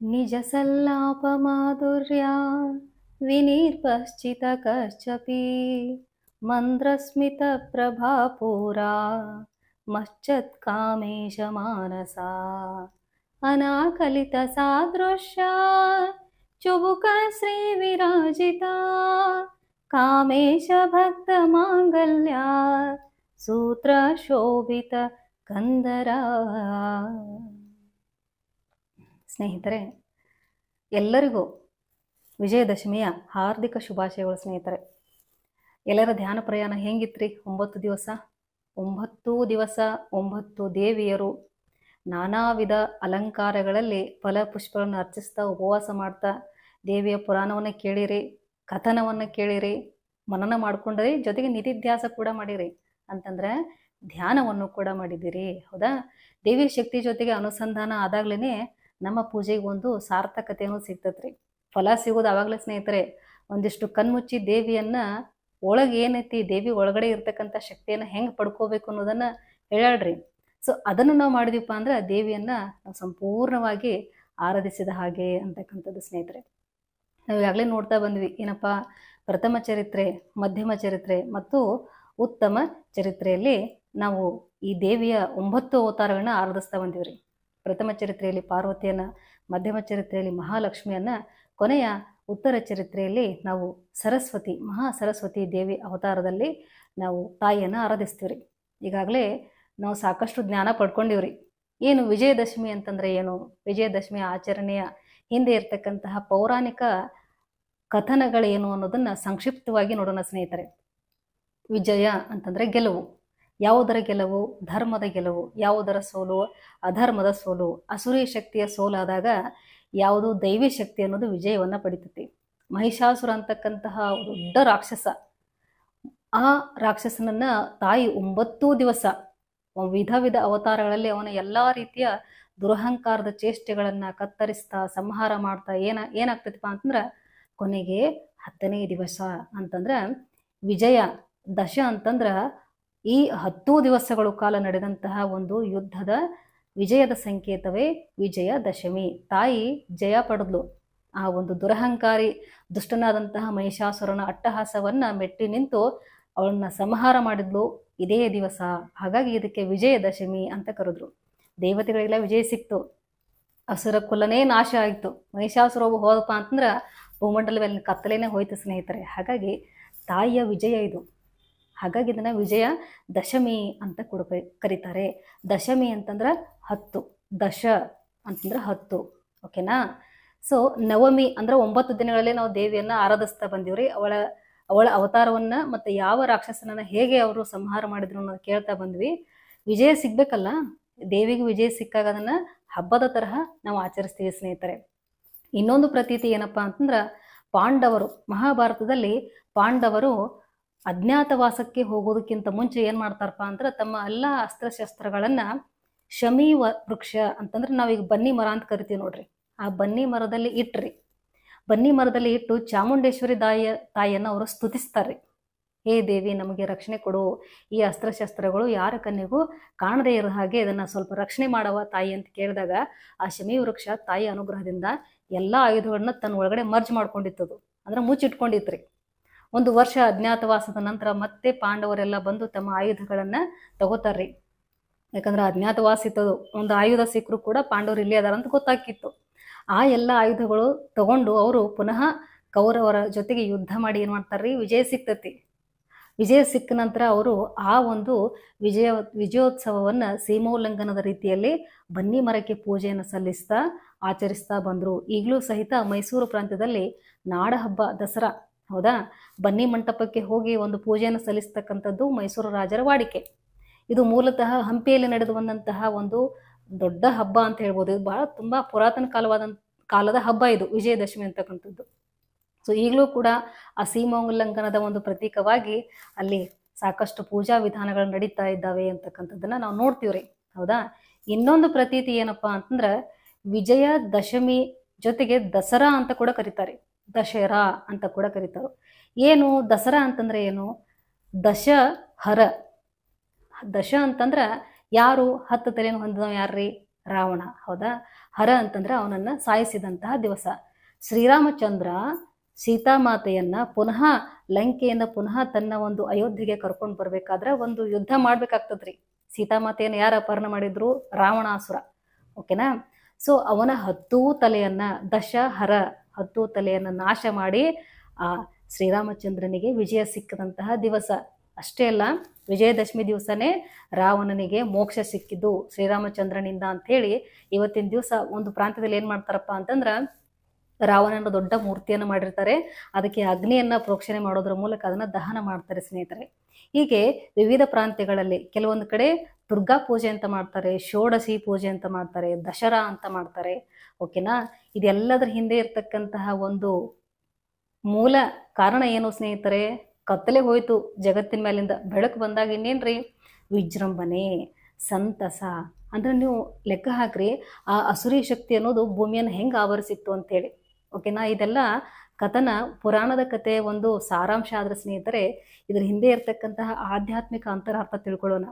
ನಿಜ ಸಲ್ಲಾಪ ಮಾಧುರ್ಯ ವಿನಿರ್ಪಶ್ಚಿತ ಕಶ್ಚಪಿ ಮಂದ್ರಸ್ಮಿತ ಪ್ರಭಾಪೂರ ಮಶ್ಚತ್ ಕಾಮೇಶ ಮಾನಸ ಅನಾಕಲಿತ ಸಾದೃಶ್ಯ ಚುಬುಕ ಶ್ರೀ ವಿರಾಜಿತ ಕಾಮೇಶ ಭಕ್ತ ಮಾಂಗಲ್ಯ ಸೂತ್ರ ಶೋಭಿತ ಕಂದರ. ಸ್ನೇಹಿತರೆ, ಎಲ್ಲರಿಗೂ ವಿಜಯದಶಮಿಯ ಹಾರ್ದಿಕ ಶುಭಾಶಯಗಳು. ಸ್ನೇಹಿತರೆ, ಎಲ್ಲರ ಧ್ಯಾನ ಪ್ರಯಾಣ ಹೆಂಗಿತ್ರಿ? 9 ದಿವಸ 9 ದೇವಿಯರು ನಾನಾ ವಿಧ ಅಲಂಕಾರಗಳಲ್ಲಿ ಫಲಪುಷ್ಪಗಳನ್ನು ಅರ್ಚಿಸ್ತಾ ಉಪವಾಸ ಮಾಡ್ತಾ ದೇವಿಯ ಪುರಾಣವನ್ನು ಕೇಳಿರಿ, ಕಥನವನ್ನು ಕೇಳಿರಿ, ಮನನ ಮಾಡ್ಕೊಂಡ್ರಿ, ಜೊತೆಗೆ ನಿಧಿಧ್ಯಾಸ ಕೂಡ ಮಾಡಿರಿ. ಅಂತಂದ್ರೆ ಧ್ಯಾನವನ್ನು ಕೂಡ ಮಾಡಿದ್ದೀರಿ. ಹೌದಾ? ದೇವಿಯ ಶಕ್ತಿ ಜೊತೆಗೆ ಅನುಸಂಧಾನ ಆದಾಗ್ಲೇ ನಮ್ಮ ಪೂಜೆಗೆ ಒಂದು ಸಾರ್ಥಕತೆಯನ್ನು ಸಿಗ್ತತ್ರಿ, ಫಲ ಸಿಗೋದು ಆವಾಗಲೇ. ಸ್ನೇಹಿತರೆ, ಒಂದಿಷ್ಟು ಕಣ್ಮುಚ್ಚಿ ದೇವಿಯನ್ನ ಒಳಗೆ ಏನೈತಿ, ದೇವಿ ಒಳಗಡೆ ಇರ್ತಕ್ಕಂಥ ಶಕ್ತಿಯನ್ನು ಹೆಂಗೆ ಪಡ್ಕೋಬೇಕು ಅನ್ನೋದನ್ನ ಹೇಳ್ಯಾಳ್ರಿ. ಸೊ ಅದನ್ನು ನಾವು ಮಾಡಿದೀವಪ್ಪ ಅಂದ್ರೆ ದೇವಿಯನ್ನ ನಾವು ಸಂಪೂರ್ಣವಾಗಿ ಆರಾಧಿಸಿದ ಹಾಗೆ ಅಂತಕ್ಕಂಥದ್ದು. ಸ್ನೇಹಿತರೆ, ನಾವು ಈಗಾಗಲೇ ನೋಡ್ತಾ ಬಂದ್ವಿ ಏನಪ್ಪ, ಪ್ರಥಮ ಚರಿತ್ರೆ, ಮಧ್ಯಮ ಚರಿತ್ರೆ ಮತ್ತು ಉತ್ತಮ ಚರಿತ್ರೆಯಲ್ಲಿ ನಾವು ಈ ದೇವಿಯ 9 ಅವತಾರಗಳನ್ನ ಆರಾಧಿಸ್ತಾ ಬಂದಿವ್ರಿ. ಪ್ರಥಮ ಚರಿತ್ರೆಯಲ್ಲಿ ಪಾರ್ವತಿಯನ್ನ, ಮಧ್ಯಮ ಚರಿತ್ರೆಯಲ್ಲಿ ಮಹಾಲಕ್ಷ್ಮಿಯನ್ನ, ಕೊನೆಯ ಉತ್ತರ ಚರಿತ್ರೆಯಲ್ಲಿ ನಾವು ಸರಸ್ವತಿ, ಮಹಾ ಸರಸ್ವತಿ ದೇವಿ ಅವತಾರದಲ್ಲಿ ನಾವು ತಾಯಿಯನ್ನು ಆರಾಧಿಸ್ತೀವ್ರಿ. ಈಗಾಗಲೇ ನಾವು ಸಾಕಷ್ಟು ಜ್ಞಾನ ಪಡ್ಕೊಂಡಿವ್ರಿ. ಏನು ವಿಜಯದಶಮಿ ಅಂತಂದ್ರೆ ಏನು, ವಿಜಯದಶಮಿ ಆಚರಣೆಯ ಹಿಂದೆ ಇರ್ತಕ್ಕಂತಹ ಪೌರಾಣಿಕ ಕಥನಗಳೇನು ಅನ್ನೋದನ್ನ ಸಂಕ್ಷಿಪ್ತವಾಗಿ ನೋಡೋಣ. ಸ್ನೇಹಿತರೆ, ವಿಜಯ ಅಂತಂದ್ರೆ ಗೆಲುವು. ಯಾವುದರ ಗೆಲುವು? ಧರ್ಮದ ಗೆಲುವು. ಯಾವುದರ ಸೋಲು? ಅಧರ್ಮದ ಸೋಲು. ಅಸುರಿ ಶಕ್ತಿಯ ಸೋಲಾದಾಗ ಯಾವುದು ದೈವಿ ಶಕ್ತಿ ಅನ್ನೋದು ವಿಜಯವನ್ನ ಪಡಿತೈತಿ. ಮಹಿಷಾಸುರ ಅಂತಕ್ಕಂತಹ ದೊಡ್ಡ ರಾಕ್ಷಸ, ಆ ರಾಕ್ಷಸನನ್ನ ತಾಯಿ 9 ದಿವಸ ವಿಧ ವಿಧ ಅವತಾರಗಳಲ್ಲಿ ಅವನ ಎಲ್ಲಾ ರೀತಿಯ ದುರಹಂಕಾರದ ಚೇಷ್ಟೆಗಳನ್ನ ಕತ್ತರಿಸ್ತಾ ಸಂಹಾರ ಮಾಡ್ತಾ ಏನಾಗ್ತೈತಿಪ್ಪ ಅಂತಂದ್ರ ಕೊನೆಗೆ 10ನೇ ದಿವಸ ಅಂತಂದ್ರ ವಿಜಯ ದಶ ಅಂತಂದ್ರ ಈ 10 ದಿವಸಗಳು ಕಾಲ ನಡೆದಂತಹ ಒಂದು ಯುದ್ಧದ ವಿಜಯದ ಸಂಕೇತವೇ ವಿಜಯದಶಮಿ. ತಾಯಿ ಜಯ ಪಡೆದ್ಲು. ಆ ಒಂದು ದುರಹಂಕಾರಿ ದುಷ್ಟನಾದಂತಹ ಮಹಿಷಾಸುರನ ಅಟ್ಟಹಾಸವನ್ನ ಮೆಟ್ಟಿ ನಿಂತು ಅವಳನ್ನ ಸಂಹಾರ ಮಾಡಿದ್ಲು ಇದೇ ದಿವಸ. ಹಾಗಾಗಿ ಇದಕ್ಕೆ ವಿಜಯದಶಮಿ ಅಂತ ಕರೆದ್ರು. ದೇವತೆಗಳಿಗೆಲ್ಲ ವಿಜಯ ಸಿಕ್ತು, ಅಸುರ ಕುಲನೇ ನಾಶ ಆಯಿತು. ಮಹಿಷಾಸುರ ಹೋದಪ್ಪ ಅಂತಂದ್ರ ಭೂಮಂಡಲದಲ್ಲಿ ಕತ್ತಲೇನೆ ಹೋಯ್ತು. ಸ್ನೇಹಿತರೆ, ಹಾಗಾಗಿ ತಾಯಿಯ ವಿಜಯ ಇದು. ಹಾಗಾಗಿ ಇದನ್ನ ವಿಜಯ ದಶಮಿ ಅಂತ ಕೂಡ ಕರೀತಾರೆ. ದಶಮಿ ಅಂತಂದ್ರೆ 10, ದಶ ಅಂತಂದ್ರೆ 10. ಓಕೆನಾ? ಸೊ ನವಮಿ ಅಂದ್ರೆ 9 ದಿನಗಳಲ್ಲಿ ನಾವು ದೇವಿಯನ್ನ ಆರಾಧಿಸ್ತಾ ಬಂದಿವ್ರಿ. ಅವಳ ಅವತಾರವನ್ನ ಮತ್ತೆ ಯಾವ ರಾಕ್ಷಸನನ್ನ ಹೇಗೆ ಅವರು ಸಂಹಾರ ಮಾಡಿದ್ರು ಅನ್ನೋದು ಕೇಳ್ತಾ ಬಂದ್ವಿ. ವಿಜಯ ಸಿಗ್ಬೇಕಲ್ಲ, ದೇವಿಗೆ ವಿಜಯ ಸಿಕ್ಕಾಗ ಅದನ್ನ ಹಬ್ಬದ ತರಹ ನಾವು ಆಚರಿಸ್ತೀವಿ. ಸ್ನೇಹಿತರೆ, ಇನ್ನೊಂದು ಪ್ರತೀತಿ ಏನಪ್ಪಾ ಅಂತಂದ್ರ, ಪಾಂಡವರು ಮಹಾಭಾರತದಲ್ಲಿ ಪಾಂಡವರು ಅಜ್ಞಾತವಾಸಕ್ಕೆ ಹೋಗೋದಕ್ಕಿಂತ ಮುಂಚೆ ಏನ್ ಮಾಡ್ತಾರಪ್ಪ ಅಂದ್ರೆ ತಮ್ಮ ಎಲ್ಲಾ ಅಸ್ತ್ರಶಸ್ತ್ರಗಳನ್ನ ಶಮಿ ವೃಕ್ಷ ಅಂತಂದ್ರೆ ನಾವೀಗ ಬನ್ನಿ ಮರ ಅಂತ ಕರಿತೀವಿ ನೋಡ್ರಿ, ಆ ಬನ್ನಿ ಮರದಲ್ಲಿ ಇಟ್ರಿ. ಬನ್ನಿ ಮರದಲ್ಲಿ ಇಟ್ಟು ಚಾಮುಂಡೇಶ್ವರಿ ತಾಯಿಯನ್ನ ಅವರು ಸ್ತುತಿಸ್ತಾರ್ರಿ. ಹೇ ದೇವಿ, ನಮಗೆ ರಕ್ಷಣೆ ಕೊಡು, ಈ ಅಸ್ತ್ರಶಸ್ತ್ರಗಳು ಯಾರ ಕಣ್ಣಿಗೂ ಕಾಣದೇ ಇರೋ ಹಾಗೆ ಇದನ್ನ ಸ್ವಲ್ಪ ರಕ್ಷಣೆ ಮಾಡವ ತಾಯಿ ಅಂತ ಕೇಳಿದಾಗ ಆ ಶಮಿ ವೃಕ್ಷ ತಾಯಿ ಅನುಗ್ರಹದಿಂದ ಎಲ್ಲಾ ಆಯುಧಗಳನ್ನ ತನ್ನ ಒಳಗಡೆ ಮರ್ಜ್ ಮಾಡ್ಕೊಂಡಿತ್ತದು, ಅಂದ್ರೆ ಮುಚ್ಚಿಟ್ಕೊಂಡಿತ್ರಿ. 1 ವರ್ಷ ಅಜ್ಞಾತವಾಸದ ನಂತರ ಮತ್ತೆ ಪಾಂಡವರೆಲ್ಲ ಬಂದು ತಮ್ಮ ಆಯುಧಗಳನ್ನ ತಗೋತಾರ್ರಿ. ಯಾಕಂದ್ರೆ ಅಜ್ಞಾತವಾಸ ಇತ್ತದು, ಒಂದು ಆಯುಧ ಸಿಕ್ಕರು ಕೂಡ ಪಾಂಡವರು ಇಲ್ಲಿ ಅದಾರ ಅಂತ ಗೊತ್ತಾಕಿತ್ತು. ಆ ಎಲ್ಲ ಆಯುಧಗಳು ತಗೊಂಡು ಅವರು ಪುನಃ ಕೌರವರ ಜೊತೆಗೆ ಯುದ್ಧ ಮಾಡಿ ಏನ್ ಮಾಡ್ತಾರ್ರಿ, ವಿಜಯ ಸಿಕ್ತತಿ. ವಿಜಯ ಸಿಕ್ಕ ನಂತರ ಅವರು ಆ ಒಂದು ವಿಜಯೋತ್ಸವವನ್ನ ಸೀಮೋಲ್ಲಂಘನದ ರೀತಿಯಲ್ಲಿ ಬನ್ನಿ ಮರಕ್ಕೆ ಪೂಜೆಯನ್ನು ಸಲ್ಲಿಸ್ತಾ ಆಚರಿಸ್ತಾ ಬಂದ್ರು. ಈಗಲೂ ಸಹಿತ ಮೈಸೂರು ಪ್ರಾಂತ್ಯದಲ್ಲಿ ನಾಡ ಹಬ್ಬ ದಸರಾ, ಹೌದಾ, ಬನ್ನಿ ಮಂಟಪಕ್ಕೆ ಹೋಗಿ ಒಂದು ಪೂಜೆಯನ್ನು ಸಲ್ಲಿಸ್ತಕ್ಕಂಥದ್ದು ಮೈಸೂರು ರಾಜರ ವಾಡಿಕೆ. ಇದು ಮೂಲತಃ ಹಂಪಿಯಲ್ಲಿ ನಡೆದು ಬಂದಂತಹ ಒಂದು ದೊಡ್ಡ ಹಬ್ಬ ಅಂತ ಹೇಳ್ಬೋದು. ಇದು ಬಹಳ ತುಂಬಾ ಪುರಾತನ ಕಾಲದ ಹಬ್ಬ ಇದು ವಿಜಯದಶಮಿ ಅಂತಕ್ಕಂಥದ್ದು. ಸೊ ಈಗಲೂ ಕೂಡ ಆ ಸೀಮೋಲ್ಲಂಘನದ ಒಂದು ಪ್ರತೀಕವಾಗಿ ಅಲ್ಲಿ ಸಾಕಷ್ಟು ಪೂಜಾ ವಿಧಾನಗಳು ನಡೀತಾ ಇದ್ದಾವೆ ಅಂತಕ್ಕಂಥದ್ದನ್ನ ನಾವು ನೋಡ್ತೀವ್ರಿ. ಹೌದಾ? ಇನ್ನೊಂದು ಪ್ರತೀತಿ ಏನಪ್ಪಾ ಅಂತಂದ್ರ, ವಿಜಯ ದಶಮಿ ಜೊತೆಗೆ ದಸರಾ ಅಂತ ಕೂಡ ಕರೀತಾರೆ, ದಶರಾ ಅಂತ ಕೂಡ ಕರೀತಾರೆ. ಏನು ದಸರಾ ಅಂತಂದ್ರೆ ಏನು? ದಶಹರ. ದಶ ಅಂತಂದ್ರ ಯಾರು? 10 ತಲೆಯನ್ನು ಹೊಂದಿದವ ಯಾರ್ರಿ? ರಾವಣ. ಹೌದಾ? ಹರ ಅಂತಂದ್ರೆ ಅವನನ್ನ ಸಾಯಿಸಿದಂತಹ ದಿವಸ. ಶ್ರೀರಾಮಚಂದ್ರ ಸೀತಾಮಾತೆಯನ್ನ ಪುನಃ ಲಂಕೆಯಿಂದ ಪುನಃ ತನ್ನ ಒಂದು ಅಯೋಧ್ಯೆಗೆ ಕರ್ಕೊಂಡು ಬರ್ಬೇಕಾದ್ರೆ ಒಂದು ಯುದ್ಧ ಮಾಡ್ಬೇಕಾಗ್ತದ್ರಿ. ಸೀತಾಮಾತೆಯನ್ನು ಯಾರು ಅಪಹರಣ ಮಾಡಿದ್ರು? ರಾವಣಾಸುರ. ಓಕೆನಾ? ಸೊ ಅವನ 10 ತಲೆಯನ್ನ ದಶಹರ 10 ತಲೆಯನ್ನ ನಾಶ ಮಾಡಿ ಆ ಶ್ರೀರಾಮಚಂದ್ರನಿಗೆ ವಿಜಯ ಸಿಕ್ಕದಂತಹ ದಿವಸ. ಅಷ್ಟೇ ಅಲ್ಲ, ವಿಜಯದಶಮಿ ದಿವಸನೇ ರಾವಣನಿಗೆ ಮೋಕ್ಷ ಸಿಕ್ಕಿದ್ದು ಶ್ರೀರಾಮಚಂದ್ರನಿಂದ ಅಂತ ಹೇಳಿ ಇವತ್ತಿನ ದಿವಸ ಒಂದು ಪ್ರಾಂತ್ಯದಲ್ಲಿ ಏನ್ ಮಾಡ್ತಾರಪ್ಪ ಅಂತಂದ್ರ ರಾವಣನ ದೊಡ್ಡ ಮೂರ್ತಿಯನ್ನು ಮಾಡಿರ್ತಾರೆ. ಅದಕ್ಕೆ ಅಗ್ನಿಯನ್ನ ಪ್ರೋಕ್ಷಣೆ ಮಾಡೋದ್ರ ಮೂಲಕ ಅದನ್ನ ದಹನ ಮಾಡ್ತಾರೆ ಸ್ನೇಹಿತರೆ. ಹೀಗೆ ವಿವಿಧ ಪ್ರಾಂತ್ಯಗಳಲ್ಲಿ ಕೆಲವೊಂದು ಕಡೆ ದುರ್ಗಾ ಪೂಜೆ ಅಂತ ಮಾಡ್ತಾರೆ, ಷೋಡಶಿ ಪೂಜೆ ಅಂತ ಮಾಡ್ತಾರೆ, ದಸರಾ ಅಂತ ಮಾಡ್ತಾರೆ. ಓಕೆನಾ? ಇದೆಲ್ಲದರ ಹಿಂದೆ ಇರ್ತಕ್ಕಂತಹ ಒಂದು ಮೂಲ ಕಾರಣ ಏನು ಸ್ನೇಹಿತರೆ? ಕತ್ತಲೆ ಹೋಯ್ತು ಜಗತ್ತಿನ ಮೇಲಿಂದ, ಬೆಳಕು ಬಂದಾಗ ಇನ್ನೇನ್ರಿ? ವಿಜೃಂಭಣೆ, ಸಂತಸ. ಅಂದ್ರೆ ನೀವು ಲೆಕ್ಕ ಹಾಕ್ರಿ, ಆ ಅಸುರಿ ಶಕ್ತಿ ಅನ್ನೋದು ಭೂಮಿಯನ್ನು ಹೆಂಗೆ ಆವರಿಸಿತ್ತು ಅಂತೇಳಿ. ಓಕೆನಾ? ಇದೆಲ್ಲ ಕಥನ ಪುರಾಣದ ಕಥೆ ಒಂದು ಸಾರಾಂಶ ಆದ್ರೆ ಸ್ನೇಹಿತರೆ, ಇದ್ರ ಹಿಂದೆ ಇರ್ತಕ್ಕಂತಹ ಆಧ್ಯಾತ್ಮಿಕ ಅಂತರಾರ್ಥ ತಿಳ್ಕೊಳ್ಳೋಣ.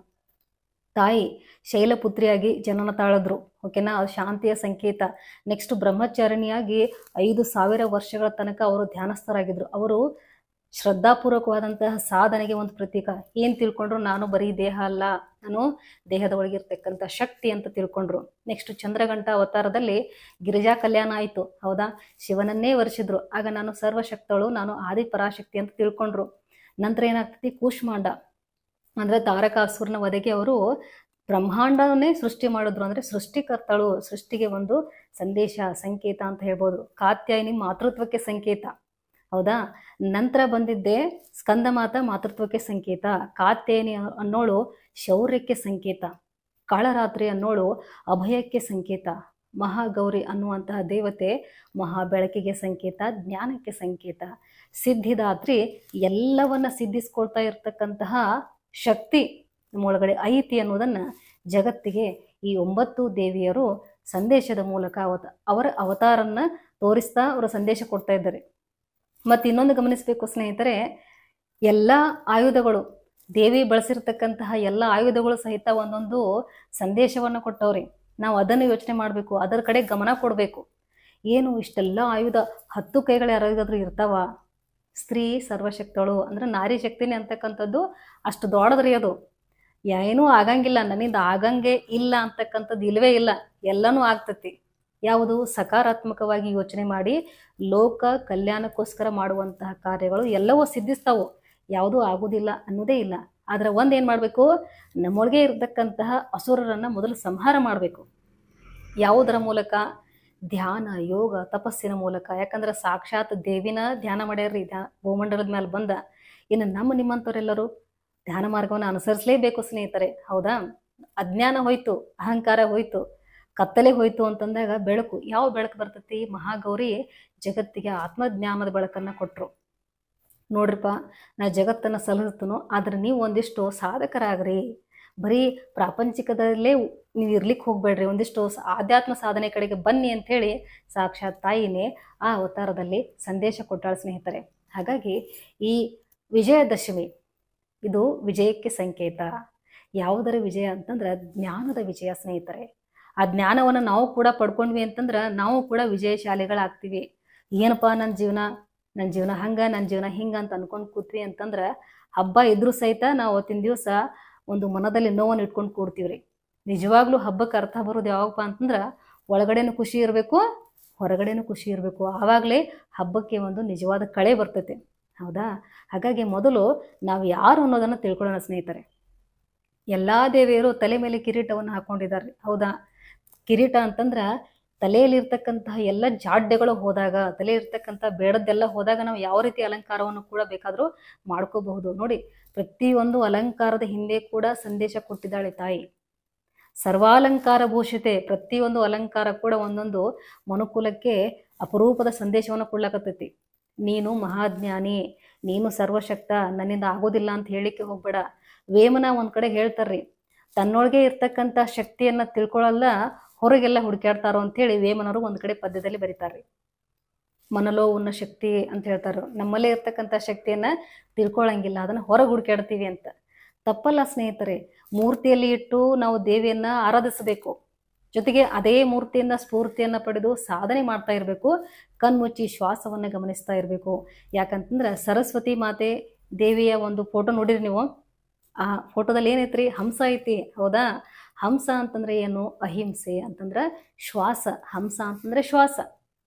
ತಾಯಿ ಶೈಲಪುತ್ರಿಯಾಗಿ ಜನನ ತಾಳಿದ್ರು. ಓಕೆನಾ? ಅದು ಶಾಂತಿಯ ಸಂಕೇತ. ನೆಕ್ಸ್ಟ್ ಬ್ರಹ್ಮಚಾರಿಣಿಯಾಗಿ 5,000 ವರ್ಷಗಳ ತನಕ ಅವರು ಧ್ಯಾನಸ್ಥರಾಗಿದ್ರು. ಅವರು ಶ್ರದ್ಧಾಪೂರ್ವಕವಾದಂತಹ ಸಾಧನೆಗೆ ಒಂದು ಪ್ರತೀಕ. ಏನ್ ತಿಳ್ಕೊಂಡ್ರು? ನಾನು ಬರೀ ದೇಹ ಅಲ್ಲ, ನಾನು ದೇಹದ ಒಳಗಿರ್ತಕ್ಕಂಥ ಶಕ್ತಿ ಅಂತ ತಿಳ್ಕೊಂಡ್ರು. ನೆಕ್ಸ್ಟ್ ಚಂದ್ರಘಂಟ ಅವತಾರದಲ್ಲಿ ಗಿರಿಜಾ ಕಲ್ಯಾಣ ಆಯ್ತು. ಹೌದಾ? ಶಿವನನ್ನೇ ವರಿಸಿದ್ರು. ಆಗ ನಾನು ಸರ್ವಶಕ್ತಳು, ನಾನು ಆದಿ ಪರಾಶಕ್ತಿ ಅಂತ ತಿಳ್ಕೊಂಡ್ರು. ನಂತರ ಏನಾಗ್ತೈತಿ? ಕೂಷ್ಮಾಂಡ ಅಂದ್ರೆ ತಾರಕಾಸುರನ ವಧೆಗೆ ಅವರು ಬ್ರಹ್ಮಾಂಡವನ್ನೇ ಸೃಷ್ಟಿ ಮಾಡಿದ್ರು. ಅಂದ್ರೆ ಸೃಷ್ಟಿಕರ್ತಳು, ಸೃಷ್ಟಿಗೆ ಒಂದು ಸಂದೇಶ, ಸಂಕೇತ ಅಂತ ಹೇಳ್ಬೋದು. ಕಾತ್ಯಾಯಿನಿ ಮಾತೃತ್ವಕ್ಕೆ ಸಂಕೇತ. ಹೌದಾ? ನಂತರ ಬಂದಿದ್ದೆ ಸ್ಕಂದಮಾತ ಮಾತೃತ್ವಕ್ಕೆ ಸಂಕೇತ. ಕಾತ್ಯಾಯಿನಿ ಅನ್ನೋಳು ಶೌರ್ಯಕ್ಕೆ ಸಂಕೇತ. ಕಾಳರಾತ್ರಿ ಅನ್ನೋಳು ಅಭಯಕ್ಕೆ ಸಂಕೇತ. ಮಹಾಗೌರಿ ಅನ್ನುವಂತಹ ದೇವತೆ ಮಹಾ ಬೆಳಕಿಗೆ ಸಂಕೇತ, ಜ್ಞಾನಕ್ಕೆ ಸಂಕೇತ. ಸಿದ್ಧಿದಾತ್ರಿ ಎಲ್ಲವನ್ನ ಸಿದ್ಧಿಸ್ಕೊಳ್ತಾ ಇರ್ತಕ್ಕಂತಹ ಶಕ್ತಿ ನಮ್ಮೊಳಗಡೆ ಐತಿ ಅನ್ನೋದನ್ನ ಜಗತ್ತಿಗೆ ಈ 9 ದೇವಿಯರು ಸಂದೇಶದ ಮೂಲಕ ಅವರ ಅವತಾರನ್ನ ತೋರಿಸ್ತಾ ಅವರ ಸಂದೇಶ ಕೊಡ್ತಾ ಇದ್ದಾರೆ. ಮತ್ತೆ ಇನ್ನೊಂದು ಗಮನಿಸಬೇಕು ಸ್ನೇಹಿತರೆ, ಎಲ್ಲ ಆಯುಧಗಳು, ದೇವಿ ಬಳಸಿರ್ತಕ್ಕಂತಹ ಎಲ್ಲ ಆಯುಧಗಳು ಸಹಿತ ಒಂದೊಂದು ಸಂದೇಶವನ್ನು ಕೊಟ್ಟವ್ರಿ. ನಾವು ಅದನ್ನು ಯೋಚನೆ ಮಾಡಬೇಕು, ಅದರ ಕಡೆ ಗಮನ ಕೊಡಬೇಕು. ಏನು ಇಷ್ಟೆಲ್ಲ ಆಯುಧ, 10 ಕೈಗಳು ಯಾರಾದ್ರೂ ಇರ್ತಾವ? ಸ್ತ್ರೀ ಸರ್ವಶಕ್ತಳು ಅಂದ್ರೆ ನಾರಿ ಶಕ್ತಿನೇ ಅಂತಕ್ಕಂಥದ್ದು ಅಷ್ಟು ದೊಡ್ಡದ್ರಿ. ಅದು ಏನೂ ಆಗಂಗಿಲ್ಲ, ನನ್ನಿಂದ ಆಗಂಗೆ ಇಲ್ಲ ಅಂತಕ್ಕಂಥದ್ದು ಇಲ್ವೇ ಇಲ್ಲ. ಎಲ್ಲನೂ ಆಗ್ತತಿ. ಯಾವುದು? ಸಕಾರಾತ್ಮಕವಾಗಿ ಯೋಚನೆ ಮಾಡಿ ಲೋಕ ಕಲ್ಯಾಣಕ್ಕೋಸ್ಕರ ಮಾಡುವಂತಹ ಕಾರ್ಯಗಳು ಎಲ್ಲವೂ ಸಿದ್ಧಿಸ್ತಾವು. ಯಾವುದೂ ಆಗುವುದಿಲ್ಲ ಅನ್ನೋದೇ ಇಲ್ಲ. ಆದ್ರೆ ಒಂದೇನ್ ಮಾಡ್ಬೇಕು? ನಮ್ಮೊಳಗೆ ಇರತಕ್ಕಂತಹ ಅಸುರರನ್ನ ಮೊದಲು ಸಂಹಾರ ಮಾಡಬೇಕು. ಯಾವುದರ ಮೂಲಕ? ಧ್ಯಾನ, ಯೋಗ, ತಪಸ್ಸಿನ ಮೂಲಕ. ಯಾಕಂದ್ರೆ ಸಾಕ್ಷಾತ್ ದೇವಿನ ಧ್ಯಾನ ಮಾಡ್ಯಾರ್ರಿ ಭೂಮಂಡಲದ ಮೇಲೆ ಬಂದ. ಇನ್ನು ನಿಮ್ಮಂಥವರೆಲ್ಲರೂ ಧ್ಯಾನ ಮಾರ್ಗವನ್ನು ಅನುಸರಿಸಲೇಬೇಕು ಸ್ನೇಹಿತರೆ. ಹೌದಾ? ಅಜ್ಞಾನ ಹೋಯ್ತು, ಅಹಂಕಾರ ಹೋಯ್ತು, ಕತ್ತಲೆ ಹೋಯ್ತು ಅಂತಂದಾಗ ಬೆಳಕು. ಯಾವ ಬೆಳಕು ಬರ್ತೈತಿ? ಮಹಾಗೌರಿ ಜಗತ್ತಿಗೆ ಆತ್ಮಜ್ಞಾನದ ಬೆಳಕನ್ನ ಕೊಟ್ರು. ನೋಡ್ರಿಪ್ಪ, ನಾ ಜಗತ್ತನ್ನ ಸಲಹುತ್ತನೋ, ಆದ್ರೆ ನೀವು ಒಂದಿಷ್ಟು ಸಾಧಕರಾಗ್ರಿ. ಬರೀ ಪ್ರಾಪಂಚಿಕದಲ್ಲೇ ನೀವು ಇರ್ಲಿಕ್ಕೆ ಹೋಗ್ಬೇಡ್ರಿ, ಒಂದಿಷ್ಟು ಆಧ್ಯಾತ್ಮ ಸಾಧನೆ ಕಡೆಗೆ ಬನ್ನಿ ಅಂತ ಹೇಳಿ ಸಾಕ್ಷಾತ್ ತಾಯಿನೇ ಆ ಅವತಾರದಲ್ಲಿ ಸಂದೇಶ ಕೊಟ್ಟಾಳ ಸ್ನೇಹಿತರೆ. ಹಾಗಾಗಿ ಈ ವಿಜಯದಶಮಿ ಇದು ವಿಜಯಕ್ಕೆ ಸಂಕೇತ. ಯಾವುದರ ವಿಜಯ ಅಂತಂದ್ರೆ ಜ್ಞಾನದ ವಿಜಯ ಸ್ನೇಹಿತರೆ. ಆ ಜ್ಞಾನವನ್ನು ನಾವು ಕೂಡ ಪಡ್ಕೊಂಡ್ವಿ ಅಂತಂದ್ರೆ ನಾವು ಕೂಡ ವಿಜಯಶಾಲಿಗಳಾಗ್ತೀವಿ. ಏನಪ್ಪಾ ನನ್ನ ಜೀವನ ಹಂಗ, ನನ್ನ ಜೀವನ ಹಿಂಗ ಅಂತ ಅನ್ಕೊಂಡು ಕೂತ್ವಿ ಅಂತಂದ್ರೆ ಹಬ್ಬ ಇದ್ರೂ ಸಹಿತ ನಾವು ಅವತ್ತಿನ ದಿವಸ ಒಂದು ಮನದಲ್ಲಿ ನೋವನ್ನು ಇಟ್ಕೊಂಡು ಕೂಡ್ತೀವ್ರಿ. ನಿಜವಾಗ್ಲೂ ಹಬ್ಬಕ್ಕೆ ಅರ್ಥ ಬರೋದು ಯಾವಾಗಪ್ಪ ಅಂತಂದ್ರೆ ಒಳಗಡೆನೂ ಖುಷಿ ಇರಬೇಕು, ಹೊರಗಡೆನೂ ಖುಷಿ ಇರಬೇಕು. ಆವಾಗಲೇ ಹಬ್ಬಕ್ಕೆ ಒಂದು ನಿಜವಾದ ಕಳೆ ಬರ್ತೈತೆ. ಹೌದಾ? ಹಾಗಾಗಿ ಮೊದಲು ನಾವು ಯಾರು ಅನ್ನೋದನ್ನು ತಿಳ್ಕೊಳ್ಳೋಣ ಸ್ನೇಹಿತರೆ. ಎಲ್ಲ ದೇವಿಯರು ತಲೆ ಮೇಲೆ ಕಿರೀಟವನ್ನು ಹಾಕೊಂಡಿದ್ದಾರೆ. ಹೌದಾ? ಕಿರೀಟ ಅಂತಂದ್ರೆ ತಲೆಯಲ್ಲಿರ್ತಕ್ಕಂತಹ ಎಲ್ಲ ಜಾಡ್ಯಗಳು ಹೋದಾಗ, ತಲೆ ಇರ್ತಕ್ಕಂಥ ಬೇಡದ್ದೆಲ್ಲ ಹೋದಾಗ ನಾವು ಯಾವ ರೀತಿ ಅಲಂಕಾರವನ್ನು ಕೂಡ ಬೇಕಾದರೂ ಮಾಡ್ಕೋಬಹುದು. ನೋಡಿ, ಪ್ರತಿಯೊಂದು ಅಲಂಕಾರದ ಹಿಂದೆ ಕೂಡ ಸಂದೇಶ ಕೊಟ್ಟಿದ್ದಾಳೆ ತಾಯಿ. ಸರ್ವಾಲಂಕಾರ ಭೂಷಿತೆ. ಪ್ರತಿಯೊಂದು ಅಲಂಕಾರ ಕೂಡ ಒಂದೊಂದು ಮನುಕುಲಕ್ಕೆ ಅಪರೂಪದ ಸಂದೇಶವನ್ನು ಕೊಡ್ಲಕತ್ತೈತಿ. ನೀನು ಮಹಾಜ್ಞಾನಿ, ನೀನು ಸರ್ವಶಕ್ತ, ನನ್ನಿಂದ ಆಗೋದಿಲ್ಲ ಅಂತ ಹೇಳಿಕ್ಕೆ ಹೋಗ್ಬೇಡ. ವೇಮನ ಒಂದ್ ಕಡೆ ಹೇಳ್ತಾರ್ರಿ, ತನ್ನೊಳಗೆ ಇರ್ತಕ್ಕಂಥ ಶಕ್ತಿಯನ್ನ ತಿಳ್ಕೊಳ್ಳಲ್ಲ, ಹೊರಗೆಲ್ಲ ಹುಡುಕಾಡ್ತಾರೋ ಅಂತೇಳಿ ವೇಮನವರು ಒಂದ್ ಕಡೆ ಪದ್ಯದಲ್ಲಿ ಬರೀತಾರ್ರಿ. ಮನಲೋ ಉನ್ನ ಶಕ್ತಿ ಅಂತ ಹೇಳ್ತಾರ. ನಮ್ಮಲ್ಲೇ ಇರ್ತಕ್ಕಂಥ ಶಕ್ತಿಯನ್ನ ತಿಳ್ಕೊಳ್ಳಂಗಿಲ್ಲ, ಅದನ್ನ ಹೊರಗೆ ಹುಡುಕಾಡ್ತೀವಿ ಅಂತ. ತಪ್ಪಲ್ಲ ಸ್ನೇಹಿತರೆ. ಮೂರ್ತಿಯಲ್ಲಿ ಇಟ್ಟು ನಾವು ದೇವಿಯನ್ನ ಆರಾಧಿಸಬೇಕು. ಜೊತೆಗೆ ಅದೇ ಮೂರ್ತಿಯಿಂದ ಸ್ಫೂರ್ತಿಯನ್ನು ಪಡೆದು ಸಾಧನೆ ಮಾಡ್ತಾ ಇರಬೇಕು. ಕಣ್ಮುಚ್ಚಿ ಶ್ವಾಸವನ್ನು ಗಮನಿಸ್ತಾ ಇರಬೇಕು. ಯಾಕಂತಂದ್ರೆ ಸರಸ್ವತಿ ಮಾತೆ ದೇವಿಯ ಒಂದು ಫೋಟೋ ನೋಡಿರಿ ನೀವು. ಆ ಫೋಟೋದಲ್ಲಿ ಏನೈತ್ರಿ? ಹಂಸ ಐತಿ, ಹೌದಾ? ಹಂಸ ಅಂತಂದ್ರೆ ಏನು? ಅಹಿಂಸೆ ಅಂತಂದ್ರೆ ಶ್ವಾಸ. ಹಂಸ ಅಂತಂದ್ರೆ ಶ್ವಾಸ.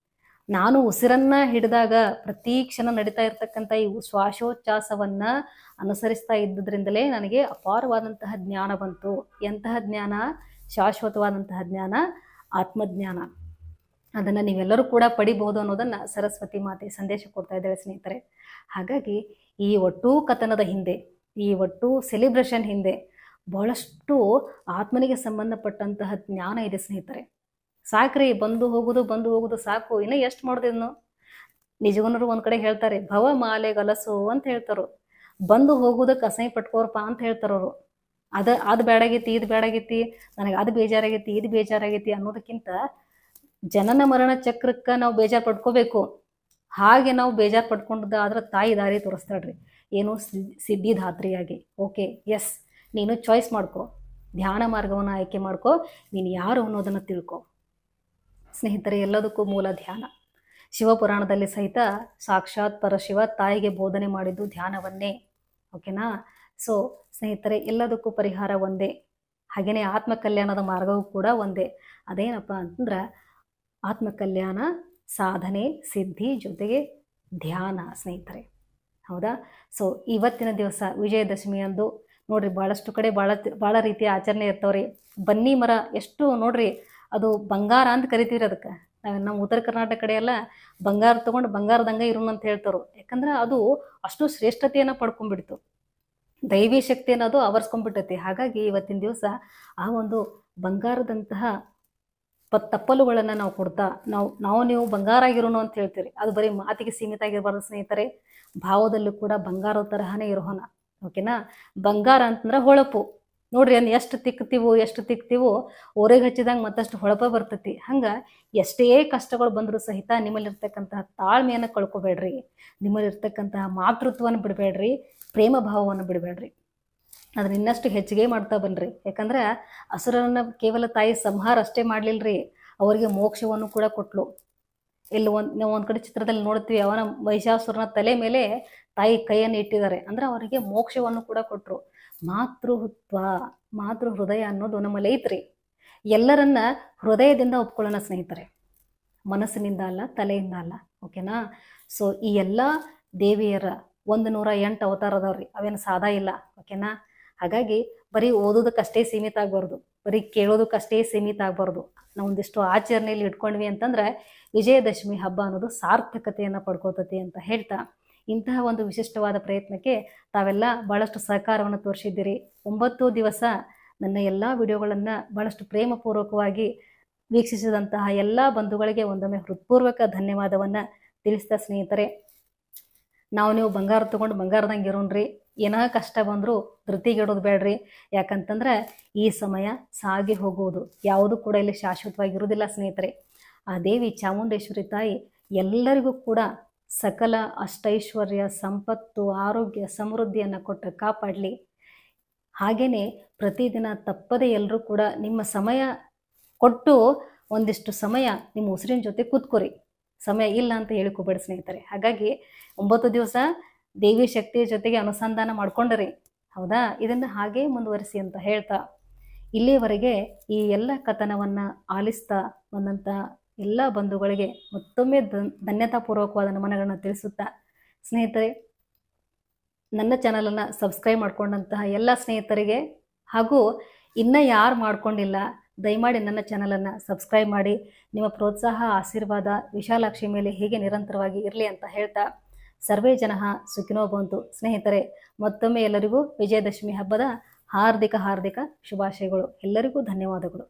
ನಾನು ಉಸಿರನ್ನ ಹಿಡಿದಾಗ ಪ್ರತಿ ಕ್ಷಣ ನಡೀತಾ ಇರ್ತಕ್ಕಂಥ ಈ ಶ್ವಾಸೋಚ್ಛ್ವಾಸವನ್ನ ಅನುಸರಿಸ್ತಾ ಇದ್ದುದರಿಂದಲೇ ನನಗೆ ಅಪಾರವಾದಂತಹ ಜ್ಞಾನ ಬಂತು. ಎಂತಹ ಜ್ಞಾನ? ಶಾಶ್ವತವಾದಂತಹ ಜ್ಞಾನ, ಆತ್ಮಜ್ಞಾನ. ಅದನ್ನು ನೀವೆಲ್ಲರೂ ಕೂಡ ಪಡಿಬಹುದು ಅನ್ನೋದನ್ನು ಸರಸ್ವತಿ ಮಾತೆ ಸಂದೇಶ ಕೊಡ್ತಾ ಇದ್ದಾಳೆ ಸ್ನೇಹಿತರೆ. ಹಾಗಾಗಿ ಈ ಒಟ್ಟು ಕಥನದ ಹಿಂದೆ, ಈ ಒಟ್ಟು ಸೆಲಿಬ್ರೇಷನ್ ಹಿಂದೆ ಬಹಳಷ್ಟು ಆತ್ಮನಿಗೆ ಸಂಬಂಧಪಟ್ಟಂತಹ ಜ್ಞಾನ ಇದೆ ಸ್ನೇಹಿತರೆ. ಸಾಕ್ರಿ, ಬಂದು ಹೋಗುದು ಸಾಕು, ಇನ್ನು ಎಷ್ಟು ಮಾಡೋದಿನ್ನು? ನಿಜಗುಣರು ಒಂದ್ ಕಡೆ ಹೇಳ್ತಾರೆ, ಭವ ಮಾಲೆ ಗಲಸು ಅಂತ ಹೇಳ್ತಾರು. ಬಂದು ಹೋಗುದಕ್ಕೆ ಅಸಹ್ಯ ಪಟ್ಕೋರಪ್ಪ ಅಂತ ಹೇಳ್ತಾರವರು. ಅದು ಬೇಡಾಗೈತಿ, ಇದು ಬೇಡಾಗೈತಿ, ನನಗೆ ಅದು ಬೇಜಾರಾಗೈತಿ, ಇದು ಬೇಜಾರಾಗೈತಿ ಅನ್ನೋದಕ್ಕಿಂತ ಜನನ ಮರಣ ಚಕ್ರಕ್ಕೆ ನಾವು ಬೇಜಾರು ಪಡ್ಕೋಬೇಕು. ಹಾಗೆ ನಾವು ಬೇಜಾರು ಪಡ್ಕೊಂಡದ್ದು ಆದ್ರೆ ತಾಯಿ ದಾರಿ ತೋರಿಸ್ತಾಳ್ರಿ. ಏನು? ಸಿದ್ಧಿದಾತ್ರಿಯಾಗಿ. ಓಕೆ, ಎಸ್, ನೀನು ಚಾಯ್ಸ್ ಮಾಡ್ಕೊ, ಧ್ಯಾನ ಮಾರ್ಗವನ್ನು ಆಯ್ಕೆ ಮಾಡ್ಕೊ, ನೀನು ಯಾರು ಅನ್ನೋದನ್ನು ತಿಳ್ಕೊ. ಸ್ನೇಹಿತರೆ, ಎಲ್ಲದಕ್ಕೂ ಮೂಲ ಧ್ಯಾನ. ಶಿವಪುರಾಣದಲ್ಲಿ ಸಹಿತ ಸಾಕ್ಷಾತ್ ಪರಶಿವ ತಾಯಿಗೆ ಬೋಧನೆ ಮಾಡಿದ್ದು ಧ್ಯಾನವನ್ನೇ. ಓಕೆನಾ? ಸೊ ಸ್ನೇಹಿತರೆ, ಎಲ್ಲದಕ್ಕೂ ಪರಿಹಾರ ಒಂದೇ. ಹಾಗೆಯೇ ಆತ್ಮಕಲ್ಯಾಣದ ಮಾರ್ಗವೂ ಕೂಡ ಒಂದೇ. ಅದೇನಪ್ಪ ಅಂತಂದ್ರೆ ಆತ್ಮಕಲ್ಯಾಣ, ಸಾಧನೆ, ಸಿದ್ಧಿ ಜೊತೆಗೆ ಧ್ಯಾನ ಸ್ನೇಹಿತರೆ. ಹೌದಾ? ಸೊ ಇವತ್ತಿನ ದಿವಸ ವಿಜಯದಶಮಿ ಅಂದು ನೋಡ್ರಿ, ಭಾಳಷ್ಟು ಕಡೆ ಭಾಳ ರೀತಿಯ ಆಚರಣೆ ಇರ್ತಾವ್ರಿ. ಬನ್ನಿ ಮರ ಎಷ್ಟು ನೋಡ್ರಿ, ಅದು ಬಂಗಾರ ಅಂತ ಕರಿತೀವಿ ಅದಕ್ಕೆ. ನಮ್ಮ ಉತ್ತರ ಕರ್ನಾಟಕ ಕಡೆ ಎಲ್ಲ ಬಂಗಾರ ತಗೊಂಡು ಬಂಗಾರದಂಗೆ ಇರೋಣ ಅಂತ ಹೇಳ್ತಾರು. ಯಾಕಂದ್ರೆ ಅದು ಅಷ್ಟು ಶ್ರೇಷ್ಠತೆಯನ್ನು ಪಡ್ಕೊಂಡ್ಬಿಡ್ತು, ದೈವಿ ಶಕ್ತಿಯನ್ನು ಅದು ಆವರಿಸ್ಕೊಂಡ್ಬಿಟ್ಟೈತಿ. ಹಾಗಾಗಿ ಇವತ್ತಿನ ದಿವಸ ಆ ಒಂದು ಬಂಗಾರದಂತಹ ತಪ್ಪಲುಗಳನ್ನು ನಾವು ಕೊಡ್ತಾ ನೀವು ಬಂಗಾರ ಆಗಿರೋಣ ಅಂತ ಹೇಳ್ತೀರಿ. ಅದು ಬರೀ ಮಾತಿಗೆ ಸೀಮಿತ ಆಗಿರಬಾರ್ದು ಸ್ನೇಹಿತರೆ, ಭಾವದಲ್ಲೂ ಕೂಡ ಬಂಗಾರದ ತರಹನೇ ಇರೋಣ. ಓಕೆನಾ? ಬಂಗಾರ ಅಂತಂದ್ರೆ ಹೊಳಪು. ನೋಡ್ರಿ, ಅನ್ನು ಎಷ್ಟು ತಿಕ್ತೀವೋ ಓರೆಗೆ ಹಚ್ಚಿದಂಗೆ ಮತ್ತಷ್ಟು ಹೊಳಪ ಬರ್ತೈತಿ. ಹಂಗೆ ಎಷ್ಟೇ ಕಷ್ಟಗಳು ಬಂದರೂ ಸಹಿತ ನಿಮ್ಮಲ್ಲಿರ್ತಕ್ಕಂತಹ ತಾಳ್ಮೆಯನ್ನು ಕಳ್ಕೊಬೇಡ್ರಿ, ನಿಮ್ಮಲ್ಲಿರ್ತಕ್ಕಂತಹ ಮಾತೃತ್ವವನ್ನು ಬಿಡಬೇಡ್ರಿ, ಪ್ರೇಮ ಭಾವವನ್ನು ಬಿಡಬೇಡ್ರಿ. ಅದನ್ನ ಇನ್ನಷ್ಟು ಹೆಚ್ಚಿಗೆ ಮಾಡ್ತಾ ಬನ್ರಿ. ಯಾಕಂದ್ರೆ ಅಸುರರನ್ನ ಕೇವಲ ತಾಯಿ ಸಂಹಾರ ಅಷ್ಟೇ ಮಾಡ್ಲಿಲ್ರಿ, ಅವರಿಗೆ ಮೋಕ್ಷವನ್ನು ಕೂಡ ಕೊಟ್ಲು. ನಾವು ಒಂದ್ ಕಡೆ ಚಿತ್ರದಲ್ಲಿ ನೋಡ್ತೀವಿ, ಅವನ ಮಹಿಷಾಸುರನ ತಲೆ ಮೇಲೆ ತಾಯಿ ಕೈಯನ್ನು ಇಟ್ಟಿದ್ದಾರೆ. ಅಂದ್ರೆ ಅವರಿಗೆ ಮೋಕ್ಷವನ್ನು ಕೂಡ ಕೊಟ್ರು. ಮಾತೃ ಹೃದಯ ಅನ್ನೋದು ನಮ್ಮಲ್ಲಿ ಐತ್ರಿ. ಎಲ್ಲರನ್ನ ಹೃದಯದಿಂದ ಒಪ್ಕೊಳ್ಳೋಣ ಸ್ನೇಹಿತರೆ, ಮನಸ್ಸಿನಿಂದ ಅಲ್ಲ, ತಲೆಯಿಂದ ಅಲ್ಲ. ಓಕೆನಾ? ಸೊ ಈ ಎಲ್ಲ ದೇವಿಯರ 108 ಅವತಾರ ಅದಾವ್ರಿ, ಅವೇನು ಸಾದಾ ಇಲ್ಲ. ಓಕೆನಾ? ಹಾಗಾಗಿ ಬರೀ ಓದೋದಕ್ಕಷ್ಟೇ ಸೀಮಿತ ಆಗಬಾರ್ದು, ಬರೀ ಕೇಳೋದಕ್ಕಷ್ಟೇ ಸೀಮಿತ ಆಗಬಾರ್ದು. ನಾವು ಒಂದಿಷ್ಟು ಆಚರಣೆಯಲ್ಲಿ ಇಟ್ಕೊಂಡ್ವಿ ಅಂತಂದ್ರೆ ವಿಜಯದಶಮಿ ಹಬ್ಬ ಅನ್ನೋದು ಸಾರ್ಥಕತೆಯನ್ನು ಪಡ್ಕೋತತಿ ಅಂತ ಹೇಳ್ತಾ, ಇಂತಹ ಒಂದು ವಿಶಿಷ್ಟವಾದ ಪ್ರಯತ್ನಕ್ಕೆ ತಾವೆಲ್ಲ ಭಾಳಷ್ಟು ಸಹಕಾರವನ್ನು ತೋರಿಸಿದ್ದೀರಿ. 9 ದಿವಸ ನನ್ನ ಎಲ್ಲ ವಿಡಿಯೋಗಳನ್ನು ಭಾಳಷ್ಟು ಪ್ರೇಮಪೂರ್ವಕವಾಗಿ ವೀಕ್ಷಿಸಿದಂತಹ ಎಲ್ಲ ಬಂಧುಗಳಿಗೆ ಒಂದೊಮ್ಮೆ ಹೃತ್ಪೂರ್ವಕ ಧನ್ಯವಾದವನ್ನು ತಿಳಿಸ್ತಾ ಸ್ನೇಹಿತರೆ, ನೀವು ಬಂಗಾರ ತೊಗೊಂಡು ಬಂಗಾರದಂಗೆ ಇರೋಣ್ರಿ. ಏನೋ ಕಷ್ಟ ಬಂದರೂ ಧೃತಿಗೆಡೋದು ಬೇಡ್ರಿ. ಯಾಕಂತಂದ್ರೆ ಈ ಸಮಯ ಸಾಗಿ ಹೋಗುವುದು, ಯಾವುದು ಕೂಡ ಇಲ್ಲಿ ಶಾಶ್ವತವಾಗಿರುವುದಿಲ್ಲ ಸ್ನೇಹಿತರೆ. ಆ ದೇವಿ ಚಾಮುಂಡೇಶ್ವರಿ ತಾಯಿ ಎಲ್ಲರಿಗೂ ಕೂಡ ಸಕಲ ಅಷ್ಟೈಶ್ವರ್ಯ, ಸಂಪತ್ತು, ಆರೋಗ್ಯ, ಸಮೃದ್ಧಿಯನ್ನು ಕೊಟ್ಟು ಕಾಪಾಡಲಿ. ಹಾಗೆಯೇ ಪ್ರತಿದಿನ ತಪ್ಪದೆ ಎಲ್ಲರೂ ಕೂಡ ನಿಮ್ಮ ಸಮಯ ಕೊಟ್ಟು ಒಂದಿಷ್ಟು ಸಮಯ ನಿಮ್ಮ ಉಸಿರಿನ ಜೊತೆ ಕೂತ್ಕೊರಿ. ಸಮಯ ಇಲ್ಲ ಅಂತ ಹೇಳಿಕೊಬೇಡಿ ಸ್ನೇಹಿತರೆ. ಹಾಗಾಗಿ 9 ದಿವಸ ದೇವಿ ಶಕ್ತಿಯ ಜೊತೆಗೆ ಅನುಸಂಧಾನ ಮಾಡ್ಕೊಂಡ್ರಿ. ಹೌದಾ? ಇದನ್ನು ಹಾಗೇ ಮುಂದುವರಿಸಿ ಅಂತ ಹೇಳ್ತಾ, ಇಲ್ಲಿಯವರೆಗೆ ಈ ಎಲ್ಲ ಕಥನವನ್ನು ಆಲಿಸ್ತಾ ಬಂದಂಥ ಎಲ್ಲ ಬಂಧುಗಳಿಗೆ ಮತ್ತೊಮ್ಮೆ ಧನ್ಯತಾಪೂರ್ವಕವಾದ ನಮನಗಳನ್ನು ತಿಳಿಸುತ್ತಾ, ಸ್ನೇಹಿತರೆ, ನನ್ನ ಚಾನಲನ್ನು ಸಬ್ಸ್ಕ್ರೈಬ್ ಮಾಡ್ಕೊಂಡಂತಹ ಎಲ್ಲ ಸ್ನೇಹಿತರಿಗೆ ಹಾಗೂ ಇನ್ನೂ ಯಾರು ಮಾಡ್ಕೊಂಡಿಲ್ಲ, ದಯಮಾಡಿ ನನ್ನ ಚಾನಲನ್ನು ಸಬ್ಸ್ಕ್ರೈಬ್ ಮಾಡಿ. ನಿಮ್ಮ ಪ್ರೋತ್ಸಾಹ, ಆಶೀರ್ವಾದ ವಿಶಾಲಾಕ್ಷಿ ಮೇಲೆ ಹೀಗೆ ನಿರಂತರವಾಗಿ ಇರಲಿ ಅಂತ ಹೇಳ್ತಾ, ಸರ್ವೇ ಜನಃ ಸುಖಿನೋ ಭವಂತು. ಸ್ನೇಹಿತರೆ, ಮತ್ತೊಮ್ಮೆ ಎಲ್ಲರಿಗೂ ವಿಜಯದಶಮಿ ಹಬ್ಬದ ಹಾರ್ದಿಕ ಶುಭಾಶಯಗಳು. ಎಲ್ಲರಿಗೂ ಧನ್ಯವಾದಗಳು.